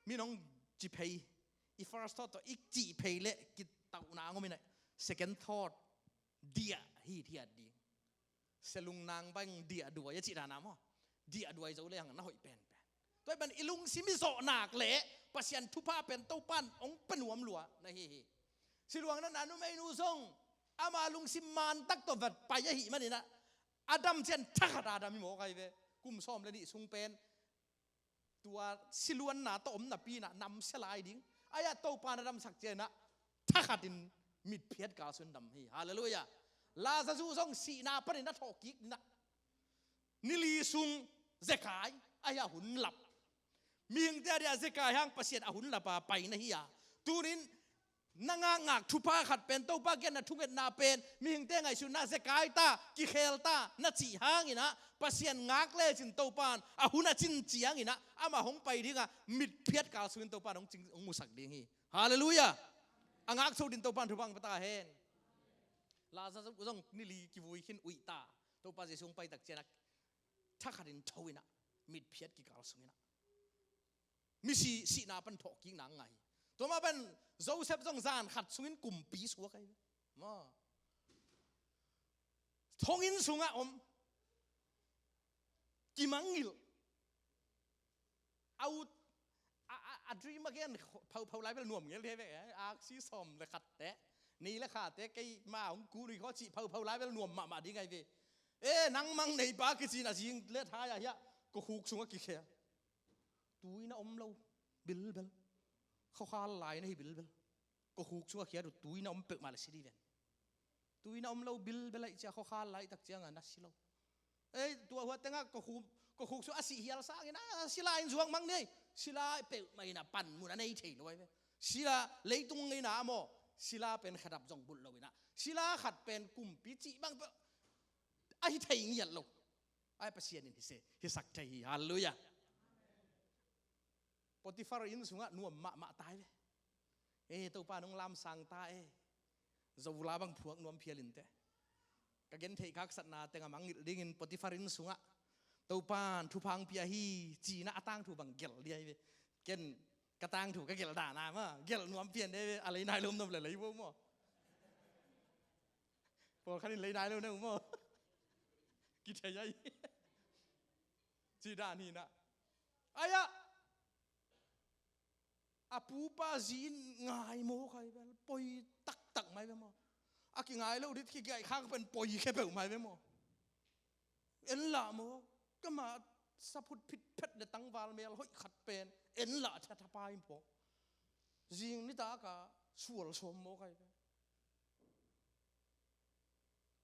มีน้องจีเพย์อี first thought ตัวอีจีเพย์เละกิตาวนางก็ไม่ได้ second thought เดียฮีที่อดิ้งเสลุงนางบังเดียด้วยจีดานามอเดียด้วยจะเลี้ยงน่าหอยเป็นตัวเป็นอีลุงสิมิโซหนักเละปัสยันทุพาเป็นเต้าปั้นองเป็นหัวมลัวนะฮีสิหลวงนั้นอนุไม่นูทรงอามาลุงสิมานตักตัวแบบไปยะหิมันนี่นะอาดัมเช่นทักอาดัมมีหมอใครเว้กุมซ้อมเลยนี่ทรงเป็นตัวสิลวนหนาต้มหนาปีน่ะนำเสลายดิ้งอายะเต้าปั้นอาดัมสักเจนะทักอาดินมิดเพียรกาสุนดำฮีฮาเลลูยาลาซาซูทรงสีนาปนินะทอกิกนี่นะนิลีซุงเซกายอายะหุนหลับมีงเดียเซกายห้างประเสริฐอาหุนหลับไปนะฮียาตูนินนางงักทุพาขัดเป็นเต้าปาเกนนะทุกเอ็ดนาเป็นมีหิงเต้งไอชุนนาเซกายตากิเคลตานาจีหางอินะปัสยันงักเล่จินเต้าปานอาหุนาจินจียงอินะอามาหงไปดิ้งอ่ะมิดเพียรกาสุนเต้าปานองจิงองมุสักดิ้งฮีฮาเลลูยาอ่ะงักสู้ดินเต้าปานทุบังปะตาเฮนลาซาซุงนิลีกิวุยขินอุยตาเต้าปานจะส่งไปตักเจนักถ้าขัดดินทวินะมิดเพียรกิกาสุนนะมิสีนาปันทอกิงนางไงตัวมาเป็นโจเซฟจงจานขัดสุงินกลุ่มปีสัวใครมาทงอินสุงะกิมังงิลเอาดรีมาเกนเผาไล่เป็นหน่วมเงี้ยเลยเว้ยอาซีซอมเลยขัดแตะนี่แหละค่ะแต่ไก่มาของกูนี่เขาจีเผาไล่เป็นหน่วมมาดีไงเว้ยนังมังในปากจีน่ะจิงเลือดหายอะก็หูกสุงะกี่แค่ตุยนะเราบิลเขาขาลายนะฮิบิลก็หูชัวเขียนตุยน้ำเปิดมาเลยสิดีเวนตุยน้ำเราบิลอะไรจะเขาขาลายตักเจียงอ่ะนัสิเราตัวหัวเต็งก็หูชัวอาศิเฮียลสางนะสิลายจวงมังเนี่ยสิลาเปิดไม่น่ะปั่นมุนในเทลไว้เว้สิลาเลยตรงนี้นะโมสิลาเป็นขดับจงบุญเรานะสิลาขัดเป็นกลุ่มปิจิบางไอ้ไทยเงียบเราไอ้ประเสียนินที่เสฮิสักใจฮัลโหลยาปฏิฟารินสุงะนัวมะตายเลยตัวป้าน้องลำสังตายจะวุลาบังพวกนวมเพียลินเตะกะเกนเทคักสัตนาแต่งมังดิ่งปฏิฟารินสุงะตัวป้าทุพังเปียฮีจีน่าตั้งถูบังเกลเดียเวเกนกระตั้งถูกกะเกลด่านามาเกลนวมเพียนได้อะไรนายลมนมเลยพวกมั่วพวกขันเลยนายลมเนี่ยมั่วกิจยัยจีด่านี่นะอายะอาปูปาจีนง่ายโมใครเป็นปอยตักไหมเป็นโมอากิง่ายแล้วดิที่แกข้างเป็นปอยแค่เปล่าไหมเป็นโมเอ็นละโมก็มาสับพุดผิดเพชรเดตังวาลเมลห้อยขัดเป็นเอ็นละชะทาปายพอจีนนี่ตากาสวลสมโมใครเป็น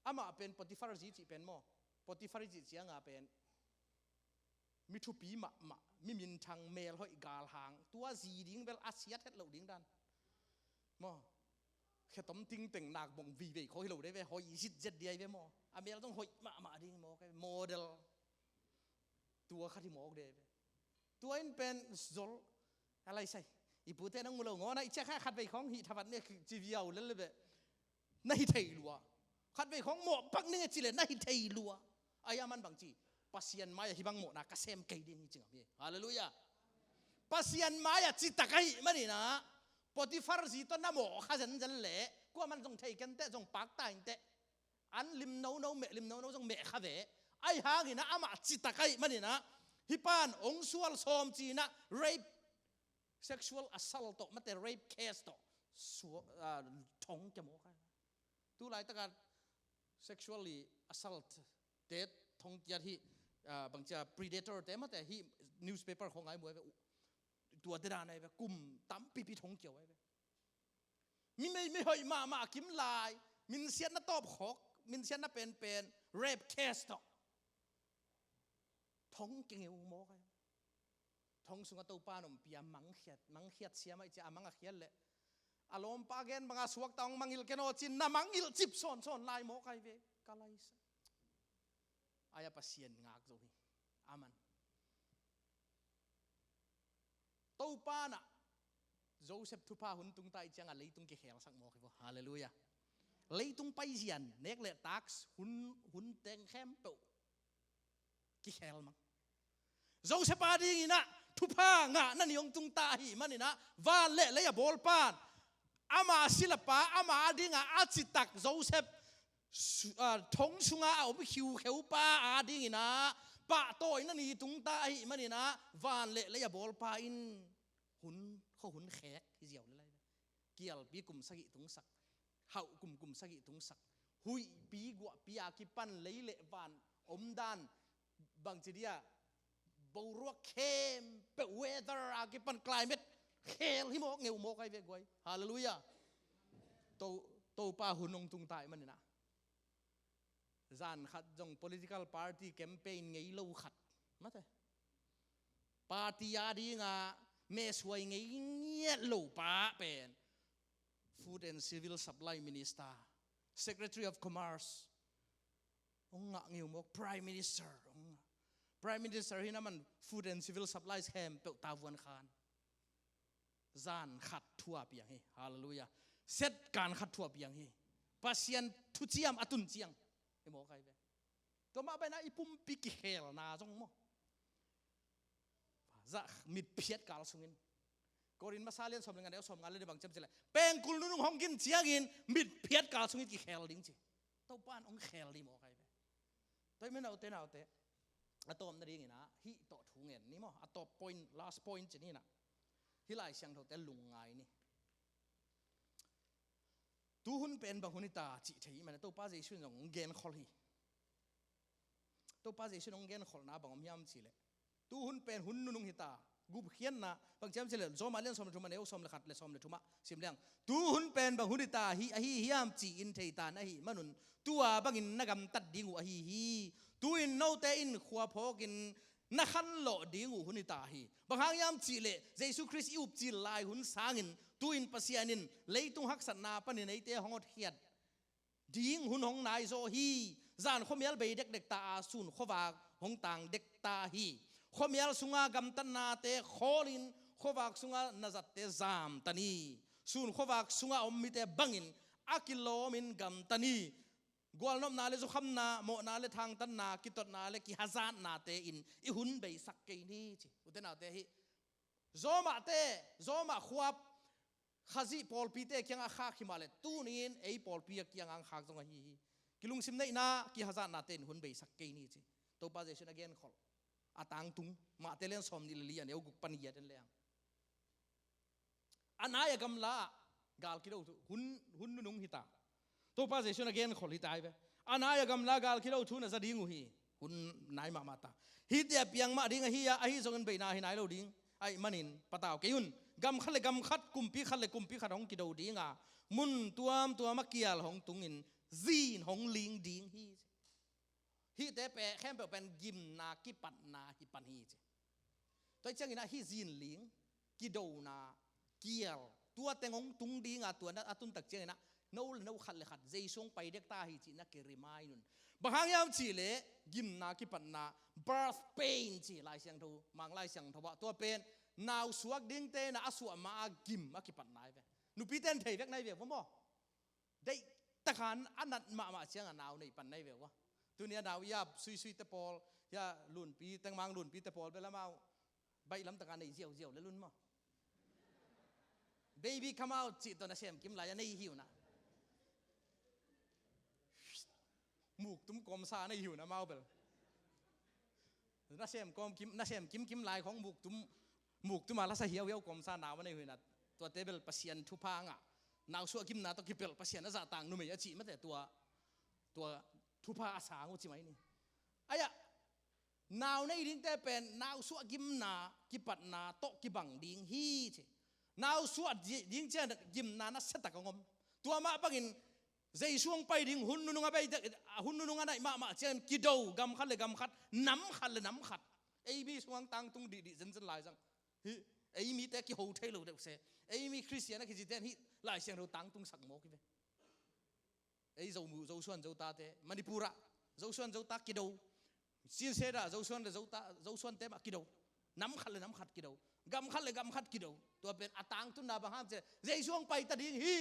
อามาเป็นปฏิฟาร์จีจีเป็นโมปฏิฟาร์จีจีงาเป็นมิทุปีมะมิมินทางเมลห้อยกาลหางตัวจีดิ้งเวลอาเซียเท็ดเหล่าดิ้งดันมอแค่ต้มติ้งแต่งหนักบ่งวีเวเขาให้เราได้เว้หอยสิเจ็ดเดียเว้มออเมลต้องหอยมาดิ้งมอแค่โมเดลตัวข้าที่มอกเดยตัวอินเป็นโซลอะไรใช่อีพูดแต่น้องมือเรางอนะอีเจ้าข้าขัดไปของหิทวัดเนี่ยคือจีวิเอาเล่นเลยแบบน่าหิไทยลัวขัดไปของหมอปักนึงจีเลยน่าหิไทยลัวอายามันบางจีpasien maya hibang mo na kasem kay din ni jinga hallelujah pasien maya chita kai mani na potifar zito na mo khajan jan le ko man jong thei ken te jong pak ta inte an lim no me lim no jong me kha ve ai hang ina ama chita kai mani na hipan ong sual som chi na rape sexual assault to mate rape case to thong ke mo kai tu lai ta ka sexually assault death thong tiat hiบางจะ predator แต่มาแต่ที่ newspaper ของไอ้มวยตัวเดราในแบบกลุ่มตั้มปีทงเกี่ยวไว้มีไม่หอยมากิมลายมินเซียนน่ะตอบขอกมินเซียนน่ะเป็น rape case ต่อทงเกี่ยวมอกทงสุงตัวป้าหนุ่มเปียมังเขียดเสียไม่จะมังเขียดเลยอารมณ์ปาเกนบางสวกตองมังอิลเกนโอจินน่ะมังอิลจิบซ้อนลายมอกไอ้เวกาไลส์อายะpasien ngak zo hi aman to pa na Joseph thu pa hun tung tai chang a leitung ki khel sak mo ki bo hallelujah leitung pai hian nek le tax hun teng khem to ki khel mang Joseph pa ding ina thu pa nga na niong tung ta hi manina van le ya bol pan ama silapa ama dinga achitak Joseph thong sunga ob hiu kheu pa ading ina pa to ina ni tung ta hi manina van le ya bol pa in hun kho hun khek hi jiao le lai kial pi kum sagi tung sak hau kum sagi tung sak hui pi gwa pi a ki pan le van om dan bang chidia borua kem pe weather a ki pan climate khel hi mo ngeu mo kai ve goi hallelujah to pa hunong tung tai manina zan khat jong political party campaign ngei lo khat ma te party ya di nga me suai ngei ngiet lo pa pen food and civil supply minister secretary of commerce onga ngeu mo prime minister hina man food and civil supplies hem pe tawan khan zan khat thua piang hi hallelujah set kan khat thua piang hi pasien thu chiam atun chiang e mo kai ve to ma ba na ipum pi ki khel na jong mo za mit phiat kal sungin korin masalian som ngan som ngal le bang cham chela peng kul nu hong kin chiang in mit phiat kal sungin ki khel ding chi to pan ong khel li mo kai ve toy me na te atom na ring ina hi to thu ngen ni mo atop point last point chi ni na hi lai siang tho te lung ngai ni tu hun pen bang hunita chi thei man to pa jesu nong gen khol hi to pa jesu nong gen khol na bang yam chi le tu hun pen hun nu nung hita gup khian na bang cham chele zo ma len som thuma neu som le khat le som le thuma sim liang tu hun pen bang hunita hi hiam chi in thei ta na hi manun tua bangin nagam tat dingu hi tu in no te in khwa phokin na khan lo dingu hunita hi bang yam chi le jesu christ up chi lai hun sangin tu in pasianin leitung hak sat na pani nei te hongot hiat ding hun hong nai zo hi zan khomial be dek ta sun khowa hong tang dek ta hi khomial sunga gam tan na te kholin khowak sunga nazat te zam tani sun khowak sunga ommi te bangin akilomin gam tani gwal nom na le zo khamna mo na le thang tan na kitot na le ki hazan na te in I hun be sak ke ni chi uten te hi zoma khwap khazi pol pi te kyang a kha khimale tunin ei pol pi kyang ang khak jong hi kilung sim nei na ki hazan na ten hun be sak ke ni chi to pa jesu again khol atang tung ma telen som ni li an eu guk pan ya den leang anaya gamla gal ki do hun nung hita to pa jesu again khol hi tai ve anaya gamla gal ki do thu na zading hi hun nai ma mata hi te piang ma ding hi ya hi zongen be na hi nai lo ding ai manin pataw ke yun gam khat kumpi khat hong ki do dinga mun tuam kial hong tungin zin hong ling ding hi te pe khem pe pen gim na ki pat na hi pan hi che toy chang ina hi zin ling ki do na kial tua tengong tung dinga tua na atun tak chang ina no khat le khat jeisong pai dek ta hi chi na ke rimai nun bahang yam chi le gim na ki pat na birth pain chi lai siang tho mang lai siang tho ba tua pen naw suak ding te na aswa ma gim ma ki pat nai ve nu pi ten thei vek nai ve mo dei takhan anat ma chiang naw nei pan nai ve wa tu nia naw ya sui te pol ya lun pi tang mang lun pi te pol be la mau bai lam takan nei jiao le lun mo baby come out chi to na sem kim la ya nei hiu na muk tum kom sa nei hiu na mau bel na sem kim lai khong muk tu ma la sa hiao kom sa naw nei huina to table pasien thu pa nga naw su kim na to kipel pasien na za tang nu me ya chi ma te tua thu pa sa ngo chi mai ni aya naw nei ding te pen naw su kim na ki pat na to ki bang ding hi che naw su ding chen gim na na sa ta ngom tua ma bangin zai suang pai ding hun nu nga bai hun nu nga nai ma chen ki do gam khat nam khat ei bi suang tang tung di zen lai sang ei mi te ki ho thai lo de se ei mi christian ki jiten hi lai siang ro tang tung sak mo ki ve ei zo suan zo ta te manipura zo suan zo ta ki do sin se da zo suan te ma ki do nam khat ki do กำคัดเลยกำคัดกิโดตัวเป็นอตังตุนนาบางห้ามเจเจช่วงไปตะดิ้งฮี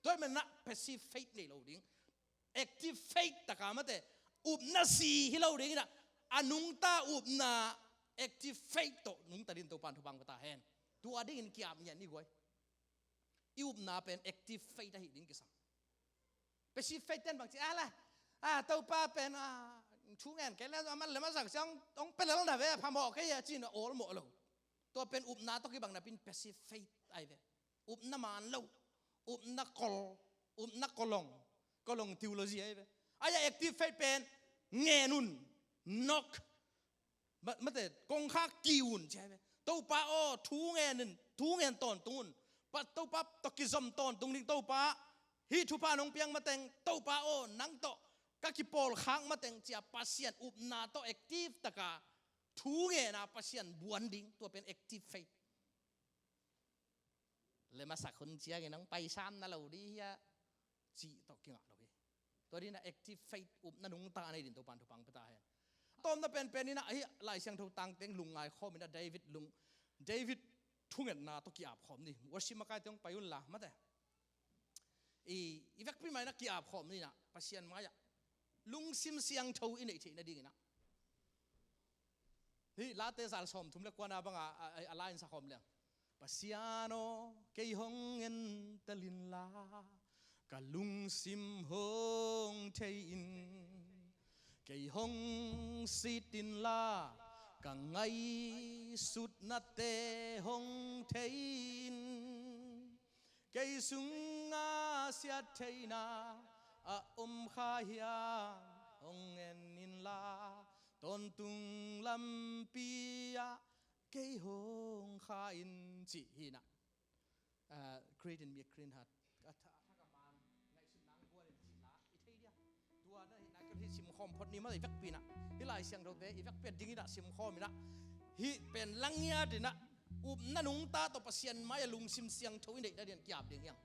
ตัวมันนะ passive faith นี่เราดิ้ง active faith ตะกามาแต่อุบนาสีที่เราดิ้งนะอนุงตาอุบนา active faith โตนุงตะดินตัวปันทุบังกตาแหนตัวดิ้งกิยามเนี่ยนี่ก้อยอุบนาเป็น active faith ที่ดิ้งกิสัง passive faith นั่นบางทีอะไรตัวป้าเป็นชูเงินแกแล้วมันเลยมาสั่งช่องต้องเป็นแล้วนะเว้ยพาบอกแค่จีนโอ้หมดเลยตัวเป็นอุบนาต้องกี่บางนะเป็น passive faith ไอ้เว้ยอุบนามันลูอุบนากลอุบนักกลง theology ไอ้เว้ยไอ้ active faith เป็นเงนุนนกมันแต่กงข้ากิวนใช่ไหมตัวป้าทูเงินตอนตุนปัตตัวป้าตกิจมตอนตุงนิ่งตัวป้าฮิทุพานงเปียงมาแต่งตัวป้านังโตก็คิปอลค้างมาแต่งเจียปัสยันอุบนาตัว active ตะกาทูเงินนะปัสยันบวนดิ้งตัวเป็น active faithเลยมาสักคนเชียกันน้องไปซ้ำนั่นเราดิฮะจีตอกเกี่ยงเราไปตัวนี้นะ active faith อุบนั่นนุงตาในดินตัวปันทุพังปตาเห็นตอนนั้นเป็นนี่นะเฮ้ยลายเสียงทูตังเต็งลุงไงข้อมีนะเดวิดทุ่งเงินนาตัวกี่อาบขอมนี่ว่าชิมากายต้องไปยุ่นละมาแต่อีเวกพี่ไม่นักกี่อาบขอมนี่นะปัสยันมาอย่าลุงซิมเสียงทูอินไอทีนั่นดีนะนี่ลาเตสาลสมทุ่มเล็กกว่านะบังอะไรอินสักขอมเลยPasiano kay hongen talin la kalung sim hong thein kay hong sitin la kangai sut na te hong thein kay sunga sia theina a kha hiang hongen nin la ton tung lam pia kay hong khain chi hina create in me a clean heart ka tha ka man ngai sin nang bua le chi la I thei dia tua na hina ka hi sim khom phot ni ma vek pi na hi lai siang do te I vek pet ding ida sim khom ina hi pen langya dina up nanung ta to pasian ma ya lung sim siang thoi nei da dian kyap ding yang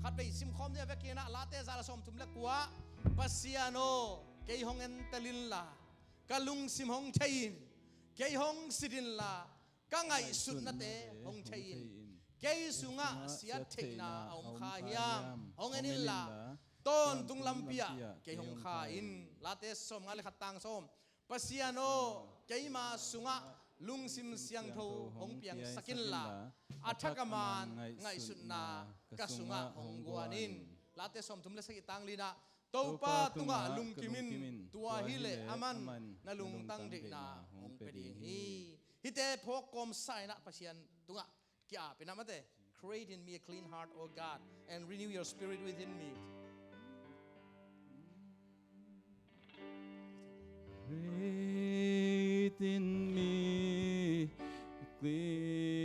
khat bei sim khom ne vek na la te za la som tum la kwa pasiano kay hong en talin la ka lung sim hong thein kay hong sidin la ka ngai sut na te hong thein kay sunga sia theina om kha hiam hong enin la ton tung lampia kay hong kha in la te som ngal khatang som pasiano kay ma sunga lung sim siang tho hong piang sakin la athakaman ngai sut na ka sunga hong guanin la te som tum le saki tang lina topa tunga lung kimin tua hile aman na lung tang de na hong peding hi hite phok kom sai na pasian tunga kya pinamate create in me a clean heart O God and renew your spirit within me create in me a clean